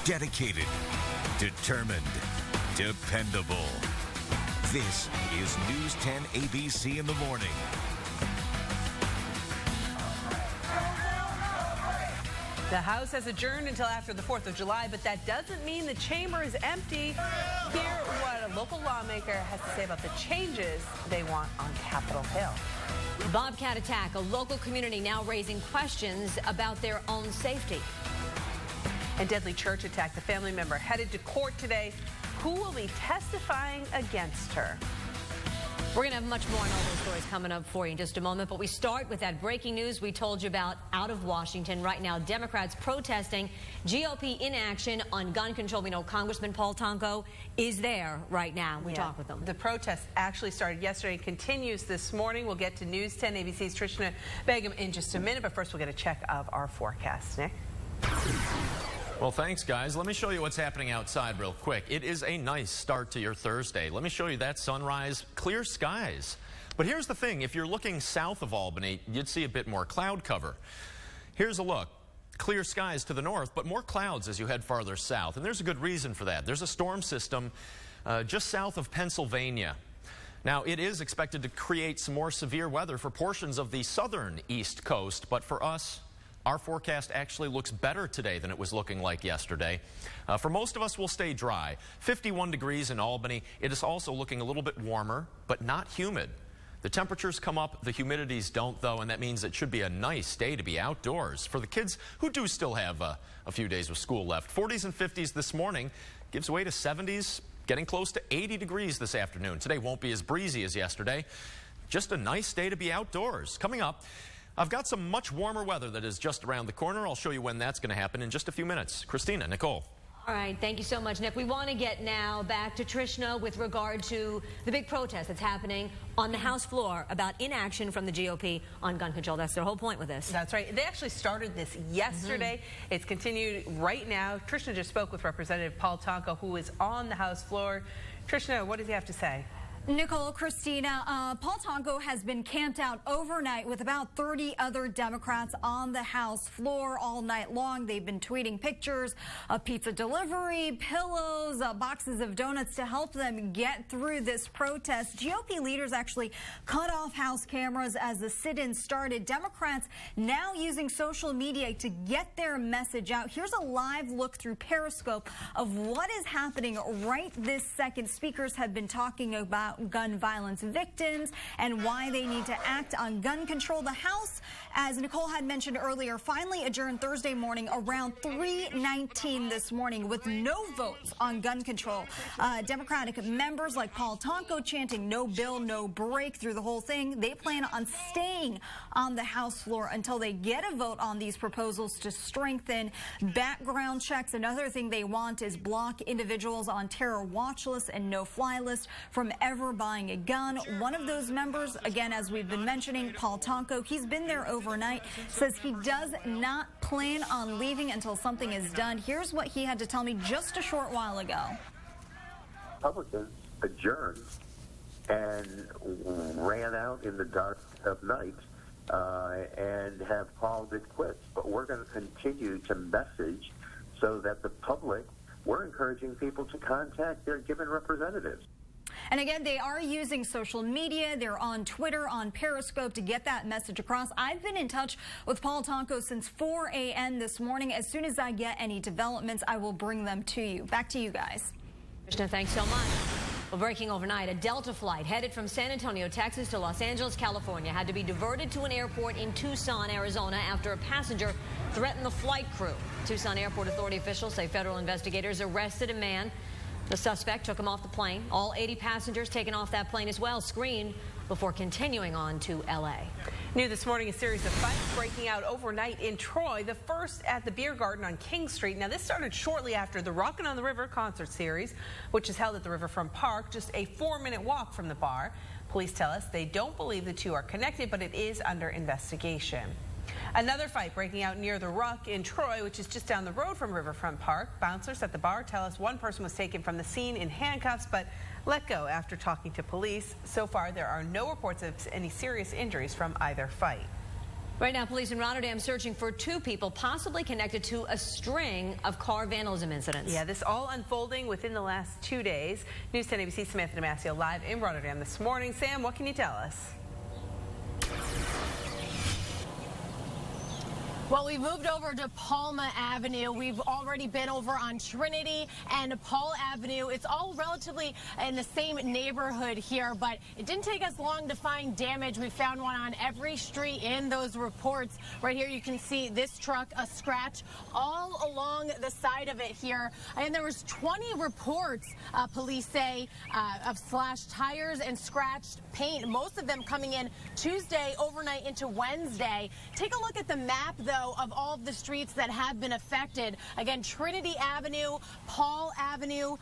Dedicated, determined, dependable. This is News 10 ABC in the morning. The House has adjourned until after the 4th of July, but that doesn't mean the chamber is empty. Hear what a local lawmaker has to say about the changes they want on Capitol Hill. Bobcat attack, a local community now raising questions about their own safety. And deadly church attack, the family member headed to court today. Who will be testifying against her? We're going to have much more on all those stories coming up for you in just a moment, but we start with that breaking news we told you about out of Washington. Right now, Democrats protesting GOP inaction on gun control. We know Congressman Paul Tonko is there right now. We talk with him. The protest actually started yesterday and continues this morning. We'll get to News 10 ABC's Trishna Begum in just a minute, but first we'll get a check of our forecast. Nick? Well, thanks, guys. Let me show you what's happening outside real quick. It is a nice start to your Thursday. Let me show you that sunrise, clear skies. But here's the thing. If you're looking south of Albany, you'd see a bit more cloud cover. Here's a look. Clear skies to the north, but more clouds as you head farther south. And there's a good reason for that. There's a storm system just south of Pennsylvania. Now, it is expected to create some more severe weather for portions of the southern East Coast, but for us, our forecast actually looks better today than it was looking like yesterday. For most of us, we'll stay dry. 51 degrees in Albany. It is also looking a little bit warmer, but not humid. The temperatures come up, the humidities don't, though, and that means it should be a nice day to be outdoors. For the kids who do still have a few days of school left, 40s and 50s this morning gives way to 70s, getting close to 80 degrees this afternoon. Today won't be as breezy as yesterday. Just a nice day to be outdoors. Coming up, I've got some much warmer weather that is just around the corner. I'll show you when that's going to happen in just a few minutes. Christina, Nicole. All right, thank you so much, Nick. We want to get now back to Trishna with regard to the big protest that's happening on the House floor about inaction from the GOP on gun control. That's their whole point with this. That's right. They actually started this yesterday. It's continued right now. Trishna just spoke with Representative Paul Tonko, who is on the House floor. Trishna, what does he have to say? Nicole, Christina, Paul Tonko has been camped out overnight with about 30 other Democrats on the House floor all night long. They've been tweeting pictures of pizza delivery, pillows, boxes of donuts to help them get through this protest. GOP leaders actually cut off House cameras as the sit-in started. Democrats now using social media to get their message out. Here's a live look through Periscope of what is happening right this second. Speakers have been talking about gun violence victims and why they need to act on gun control. The House, as Nicole had mentioned earlier, finally adjourned Thursday morning around 3:19 this morning with no votes on gun control. Democratic members like Paul Tonko chanting no bill, no break through the whole thing. They plan on staying on the House floor until they get a vote on these proposals to strengthen background checks. Another thing they want is block individuals on terror watch lists and no-fly list from ever buying a gun. One of those members, again, as we've been mentioning, Paul Tonko, he's been there overnight, says he does not plan on leaving until something is done. Here's what he had to tell me just a short while ago. Republicans adjourned and ran out in the dark of night and have called it quits. But we're going to continue to message so that the public, we're encouraging people to contact their given representatives. And again, they are using social media. They're on Twitter, on Periscope to get that message across. I've been in touch with Paul Tonko since 4 a.m. this morning. As soon as I get any developments, I will bring them to you. Back to you guys. Krishna, thanks so much. Well, breaking overnight, a Delta flight headed from San Antonio, Texas to Los Angeles, California had to be diverted to an airport in Tucson, Arizona after a passenger threatened the flight crew. Tucson Airport Authority officials say federal investigators arrested a man. The suspect took him off the plane. All 80 passengers taken off that plane as well, screened before continuing on to L.A. New this morning, a series of fights breaking out overnight in Troy, the first at the Beer Garden on King Street. Now, this started shortly after the Rockin' on the River concert series, which is held at the Riverfront Park, just a 4-minute walk from the bar. Police tell us they don't believe the two are connected, but it is under investigation. Another fight breaking out near the Ruck in Troy, which is just down the road from Riverfront Park. Bouncers at the bar tell us one person was taken from the scene in handcuffs, but let go after talking to police. So far, there are no reports of any serious injuries from either fight. Right now, police in Rotterdam searching for 2 people possibly connected to a string of car vandalism incidents. Yeah, this all unfolding within the last 2 days. News 10 ABC Samantha Damasio live in Rotterdam this morning. Sam, what can you tell us? Well, we've moved over to Palma Avenue. We've already been over on Trinity and Paul Avenue. It's all relatively in the same neighborhood here, but it didn't take us long to find damage. We found one on every street in those reports. Right here you can see this truck, a scratch all along the side of it here. And there was 20 reports, police say, of slashed tires and scratched paint, most of them coming in Tuesday overnight into Wednesday. Take a look at the map, though, of all of the streets that have been affected. Again, Trinity Avenue, Paul Avenue,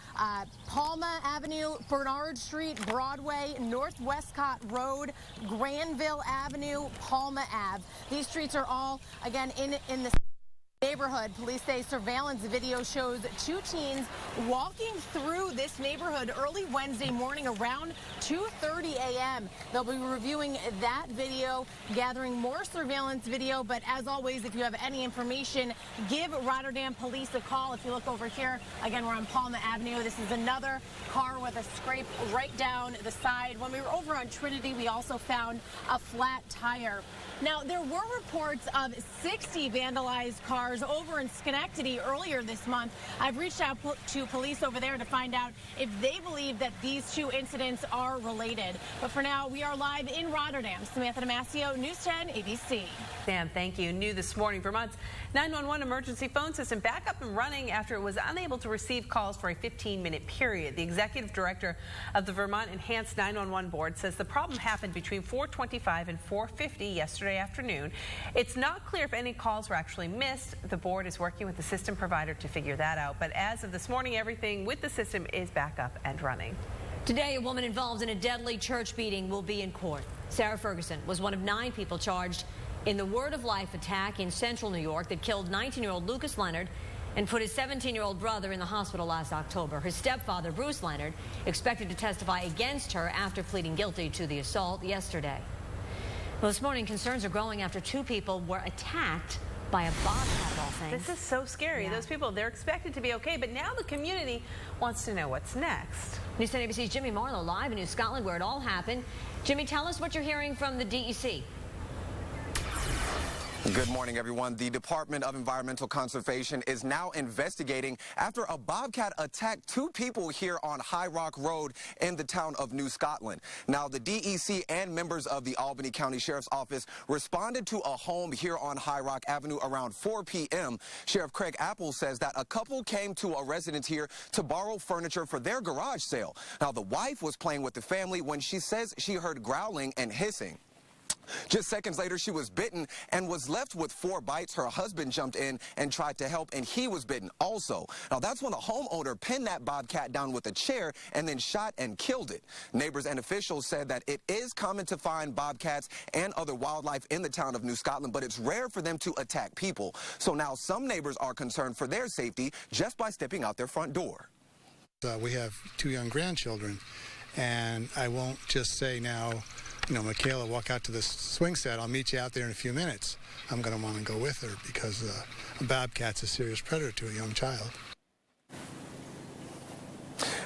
Palma Avenue, Bernard Street, Broadway, North Westcott Road, Granville Avenue, Palma Ave. These streets are all, again, in the neighborhood. Police say surveillance video shows 2 teens walking through this neighborhood early Wednesday morning around 2:30 a.m. They'll be reviewing that video, gathering more surveillance video. But as always, if you have any information, give Rotterdam Police a call. If you look over here, again, we're on Palma Avenue. This is another car with a scrape right down the side. When we were over on Trinity, we also found a flat tire. Now, there were reports of 60 vandalized cars over in Schenectady earlier this month. I've reached out to police over there to find out if they believe that these 2 incidents are related. But for now, we are live in Rotterdam. Samantha Damasio, News 10 ABC. Sam, thank you. New this morning, Vermont's 911 emergency phone system back up and running after it was unable to receive calls for a 15-minute period. The executive director of the Vermont Enhanced 911 Board says the problem happened between 4:25 and 4:50 yesterday afternoon. It's not clear if any calls were actually missed. The board is working with the system provider to figure that out. But as of this morning, everything with the system is back up and running. Today, a woman involved in a deadly church beating will be in court. Sarah Ferguson was one of 9 people charged in the Word of Life attack in central New York that killed 19-year-old Lucas Leonard and put his 17-year-old brother in the hospital last October. Her stepfather, Bruce Leonard, expected to testify against her after pleading guilty to the assault yesterday. Well, this morning, concerns are growing after 2 people were attacked by a bobcat of all things. This is so scary. Yeah. Those people, they're expected to be okay, but now the community wants to know what's next. News 10 ABC's Jimmy Marlowe live in New Scotland, where it all happened. Jimmy, tell us what you're hearing from the DEC. Good morning, everyone. The Department of Environmental Conservation is now investigating after a bobcat attacked 2 people here on High Rock Road in the town of New Scotland. Now, the DEC and members of the Albany County Sheriff's Office responded to a home here on High Rock Avenue around 4 p.m. Sheriff Craig Apple says that a couple came to a residence here to borrow furniture for their garage sale. Now, the wife was playing with the family when she says she heard growling and hissing. Just seconds later, she was bitten and was left with 4 bites. Her husband jumped in and tried to help, and he was bitten also. Now, that's when a homeowner pinned that bobcat down with a chair and then shot and killed it. Neighbors and officials said that it is common to find bobcats and other wildlife in the town of New Scotland, but it's rare for them to attack people. So now some neighbors are concerned for their safety just by stepping out their front door. We have 2 young grandchildren, and I won't just say now, Michaela, walk out to the swing set. I'll meet you out there in a few minutes. I'm going to want to go with her because a bobcat's a serious predator to a young child.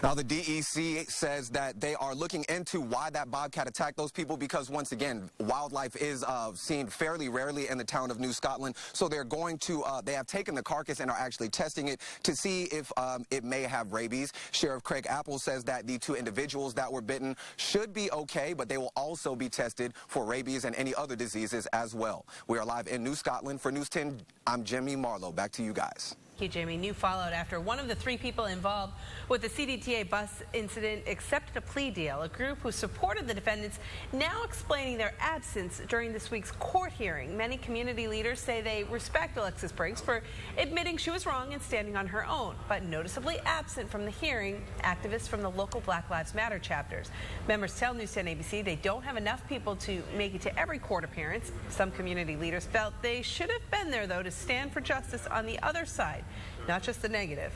Now, the DEC says that they are looking into why that bobcat attacked those people because, once again, wildlife is seen fairly rarely in the town of New Scotland. So they're going to, they have taken the carcass and are actually testing it to see if it may have rabies. Sheriff Craig Apple says that the 2 individuals that were bitten should be okay, but they will also be tested for rabies and any other diseases as well. We are live in New Scotland. For News 10, I'm Jimmy Marlowe. Back to you guys. Thank you, Jamie. New fallout after one of the 3 people involved with the CDTA bus incident accepted a plea deal. A group who supported the defendants now explaining their absence during this week's court hearing. Many community leaders say they respect Alexis Briggs for admitting she was wrong and standing on her own, but noticeably absent from the hearing, activists from the local Black Lives Matter chapters. Members tell News 10 ABC they don't have enough people to make it to every court appearance. Some community leaders felt they should have been there, though, to stand for justice on the other side, not just the negative.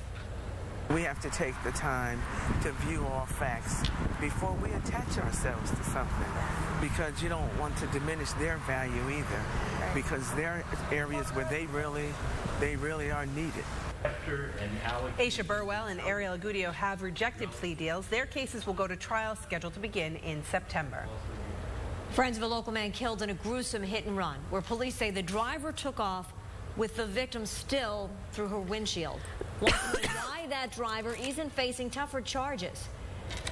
We have to take the time to view all facts before we attach ourselves to something, because you don't want to diminish their value either, because there are areas where they really are needed. Aisha Burwell and Ariel Agudio have rejected plea deals. Their cases will go to trial scheduled to begin in September. Friends of a local man killed in a gruesome hit and run, where police say the driver took off with the victim still through her windshield. Want to know why that driver isn't facing tougher charges?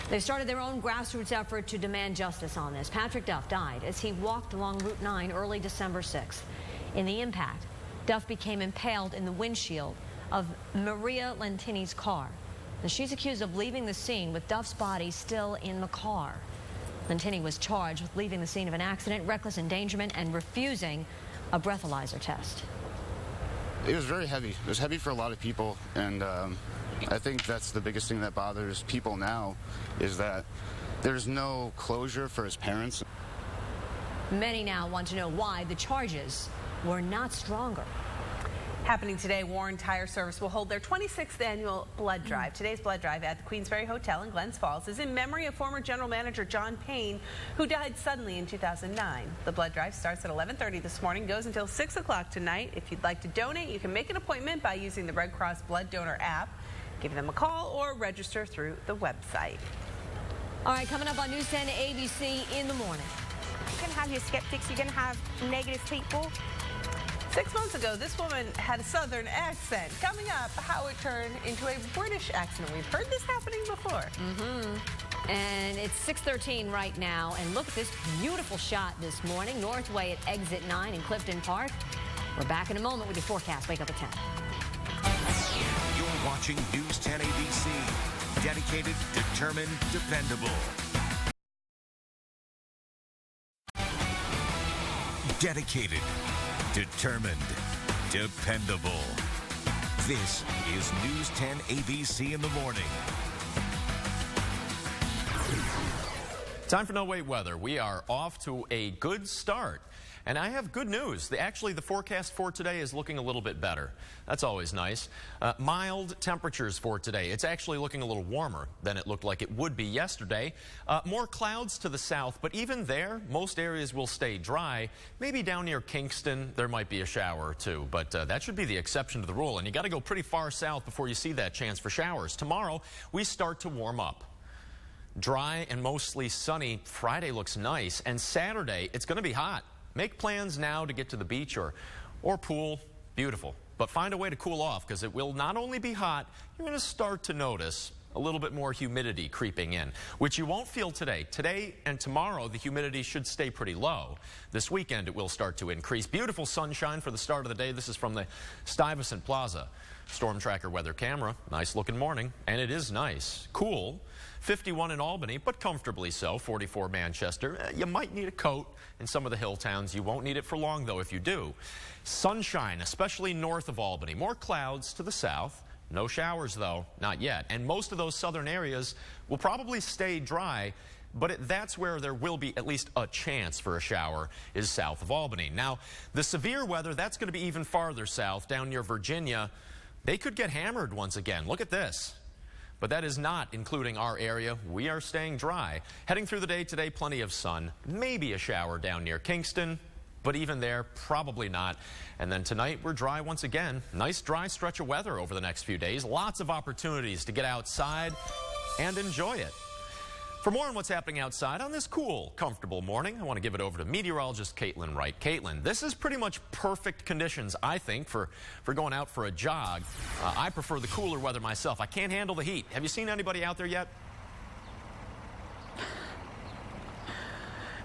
They've started their own grassroots effort to demand justice on this. Patrick Duff died as he walked along Route 9 early December 6th. In the impact, Duff became impaled in the windshield of Maria Lentini's car. And she's accused of leaving the scene with Duff's body still in the car. Lentini was charged with leaving the scene of an accident, reckless endangerment, and refusing a breathalyzer test. It was very heavy. It was heavy for a lot of people, and I think that's the biggest thing that bothers people now, is that there's no closure for his parents. Many now want to know why the charges were not stronger. Happening today, Warren Tire Service will hold their 26th annual blood drive. Today's blood drive at the Queensberry Hotel in Glens Falls is in memory of former general manager John Payne, who died suddenly in 2009. The blood drive starts at 11:30 this morning, goes until 6 o'clock tonight. If you'd like to donate, you can make an appointment by using the Red Cross Blood Donor app, give them a call, or register through the website. All right, coming up on News 10 ABC in the morning. You're going to have your skeptics, you're going to have negative people. 6 months ago, this woman had a southern accent. Coming up, how it turned into a British accent. We've heard this happening before. And it's 6:13 right now. And look at this beautiful shot this morning. Northway at Exit 9 in Clifton Park. We're back in a moment with your forecast. Wake up at 10. You're watching News 10 ABC. Dedicated, determined, dependable. Dedicated, determined, dependable. This is News 10 ABC in the morning. Time for No Wait weather. We are off to a good start. And I have good news. Actually, the forecast for today is looking a little bit better. That's always nice. Mild temperatures for today. It's actually looking a little warmer than it looked like it would be yesterday. More clouds to the south, but even there, most areas will stay dry. Maybe down near Kingston, there might be a shower or two, but that should be the exception to the rule. And you got to go pretty far south before you see that chance for showers. Tomorrow, we start to warm up. Dry and mostly sunny. Friday looks nice, and Saturday, it's going to be hot. Make plans now to get to the beach or pool. Beautiful. But find a way to cool off, because it will not only be hot, you're going to start to notice a little bit more humidity creeping in, which you won't feel today. Today and tomorrow, the humidity should stay pretty low. This weekend, it will start to increase. Beautiful sunshine for the start of the day. This is from the Stuyvesant Plaza Storm Tracker weather camera. Nice looking morning, and it is nice. Cool. 51 in Albany, but comfortably so. 44 Manchester. You might need a coat in some of the hill towns. You won't need it for long, though, if you do. Sunshine, especially north of Albany. More clouds to the south. No showers, though, not yet. And most of those southern areas will probably stay dry, but that's where there will be at least a chance for a shower, is south of Albany. Now, the severe weather, that's going to be even farther south, down near Virginia. They could get hammered once again. Look at this. But that is not including our area. We are staying dry. Heading through the day today, plenty of sun. Maybe a shower down near Kingston, but even there, probably not. And then tonight, we're dry once again. Nice dry stretch of weather over the next few days. Lots of opportunities to get outside and enjoy it. For more on what's happening outside on this cool, comfortable morning, I want to give it over to meteorologist Jaclyn Wright. Jaclyn, this is pretty much perfect conditions, I think, for going out for a jog. I prefer the cooler weather myself. I can't handle the heat. Have you seen anybody out there yet?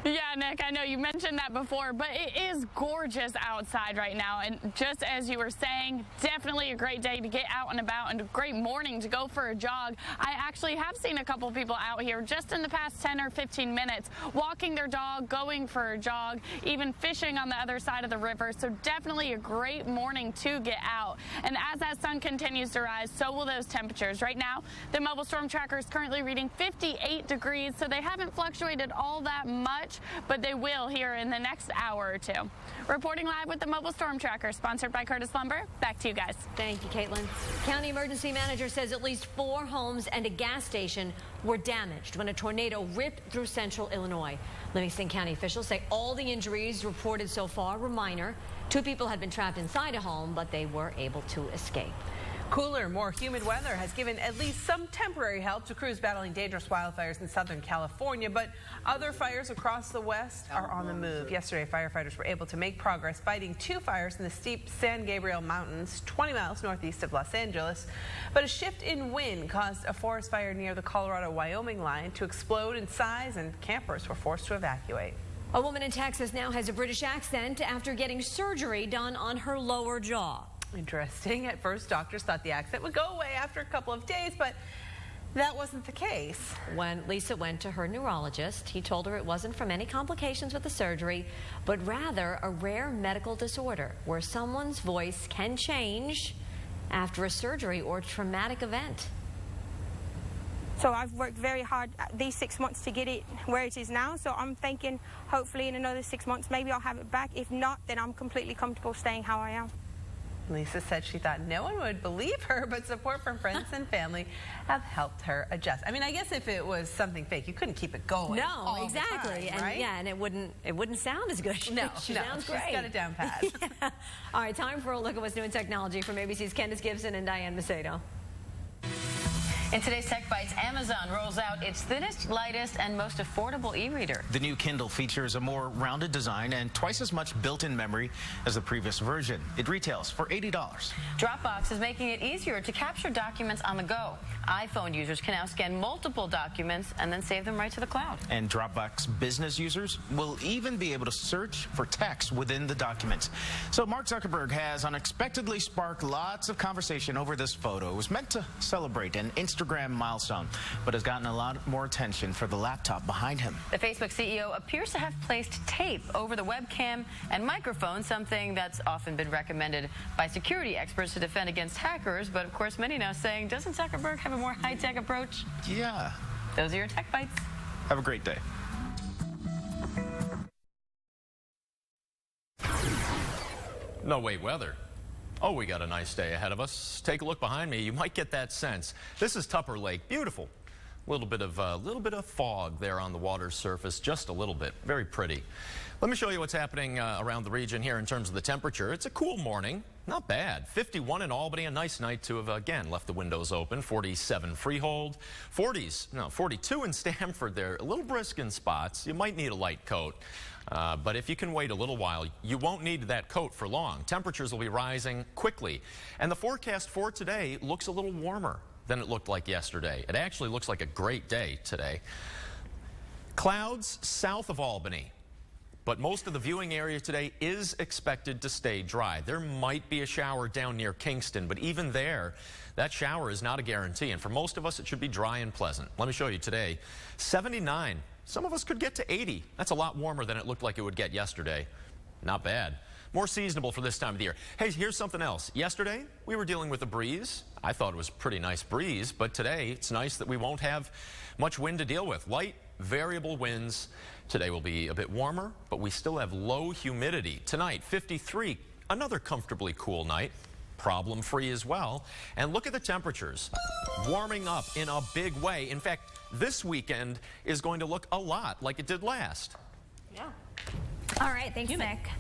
Yeah, Nick, I know you mentioned that before, but it is gorgeous outside right now. And just as you were saying, definitely a great day to get out and about and a great morning to go for a jog. I actually have seen a couple people out here just in the past 10 or 15 minutes walking their dog, going for a jog, even fishing on the other side of the river. So definitely a great morning to get out. And as that sun continues to rise, so will those temperatures. Right now, the mobile storm tracker is currently reading 58 degrees, so they haven't fluctuated all that much. but they will here in the next hour or two. Reporting live with the Mobile Storm Tracker, sponsored by Curtis Lumber. Back to you guys. Thank you, Caitlin. County emergency manager says at least 4 homes and a gas station were damaged when a tornado ripped through central Illinois. Livingston County officials say all the injuries reported so far were minor. 2 people had been trapped inside a home, but they were able to escape. Cooler, more humid weather has given at least some temporary help to crews battling dangerous wildfires in Southern California, but other fires across the West are on the move. Yesterday, firefighters were able to make progress fighting 2 fires in the steep San Gabriel Mountains, 20 miles northeast of Los Angeles. But a shift in wind caused a forest fire near the Colorado-Wyoming line to explode in size, and campers were forced to evacuate. A woman in Texas now has a British accent after getting surgery done on her lower jaw. Interesting. At first, doctors thought the accent would go away after a couple of days, but that wasn't the case. When Lisa went to her neurologist, he told her it wasn't from any complications with the surgery, but rather a rare medical disorder where someone's voice can change after a surgery or traumatic event. So I've worked very hard these 6 months to get it where it is now. So I'm thinking hopefully in another 6 months, maybe I'll have it back. If not, then I'm completely comfortable staying how I am. Lisa said she thought no one would believe her, but support from friends and family have helped her adjust. I mean, I guess if it was something fake, you couldn't keep it going. No, exactly. Time, right? And yeah, and it wouldn't sound as good. No, she sounds great. She's got it down pat. Yeah. All right, time for a look at what's new in technology from ABC's Candace Gibson and Diane Macedo. In today's Tech Bites, Amazon rolls out its thinnest, lightest, and most affordable e-reader. The new Kindle features a more rounded design and twice as much built-in memory as the previous version. It retails for $80. Dropbox is making it easier to capture documents on the go. iPhone users can now scan multiple documents and then save them right to the cloud. And Dropbox business users will even be able to search for text within the documents. So Mark Zuckerberg has unexpectedly sparked lots of conversation over this photo. It was meant to celebrate an Instagram milestone, but has gotten a lot more attention for the laptop behind him. The Facebook CEO appears to have placed tape over the webcam and microphone, something that's often been recommended by security experts to defend against hackers. But of course, many now saying, doesn't Zuckerberg have a more high-tech approach? Yeah. Those are your Tech Bites. Have a great day. No, wait, weather. Oh, we got a nice day ahead of us. Take a look behind me. You might get that sense. This is Tupper Lake. Beautiful. A little bit of fog there on the water surface, just a little bit. Very pretty. Let me show you what's happening around the region here in terms of the temperature. It's a cool morning. Not bad. 51 in Albany, a nice night to have, again, left the windows open. 47 Freehold. 42 in Stamford there. A little brisk in spots. You might need a light coat. But if you can wait a little while, you won't need that coat for long. Temperatures will be rising quickly. And the forecast for today looks a little warmer than it looked like yesterday. It actually looks like a great day today. Clouds south of Albany. But most of the viewing area today is expected to stay dry. There might be a shower down near Kingston, but even there, that shower is not a guarantee. And for most of us, it should be dry and pleasant. Let me show you today. 79. Some of us could get to 80. That's a lot warmer than it looked like it would get yesterday. Not bad. More seasonable for this time of the year. Hey, here's something else. Yesterday, we were dealing with a breeze. I thought it was a pretty nice breeze, but today it's nice that we won't have much wind to deal with. Light, variable winds. Today will be a bit warmer, but we still have low humidity. Tonight, 53, another comfortably cool night. Problem-free as well. And look at the temperatures. Warming up in a big way. In fact, this weekend is going to look a lot like it did last. Yeah. All right, thanks, Nick.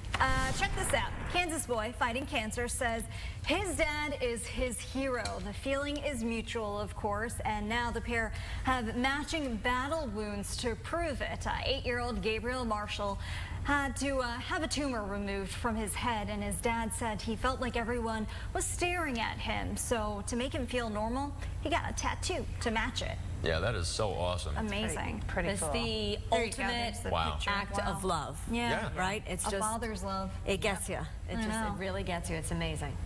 Check this out. Kansas boy fighting cancer says his dad is his hero. The feeling is mutual, of course, and now the pair have matching battle wounds to prove it. 8-year-old Gabriel Marshall had to have a tumor removed from his head, and his dad said he felt like everyone was staring at him. So to make him feel normal, he got a tattoo to match it. Yeah, that is so awesome. Amazing. Pretty cool. It's the ultimate act of love. Yeah. Right? It's just a father's love. It gets you. It really gets you. It's amazing.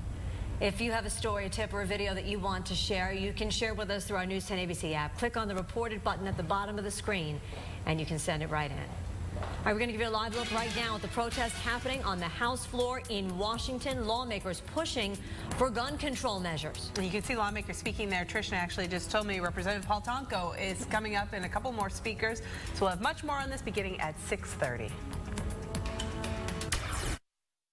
If you have a story, a tip, or a video that you want to share, you can share with us through our News 10 ABC app. Click on the reported button at the bottom of the screen, and you can send it right in. All right, we're going to give you a live look right now at the protest happening on the House floor in Washington. Lawmakers pushing for gun control measures. And you can see lawmakers speaking there. Trishna actually just told me Representative Paul Tonko is coming up and a couple more speakers. So we'll have much more on this beginning at 6:30.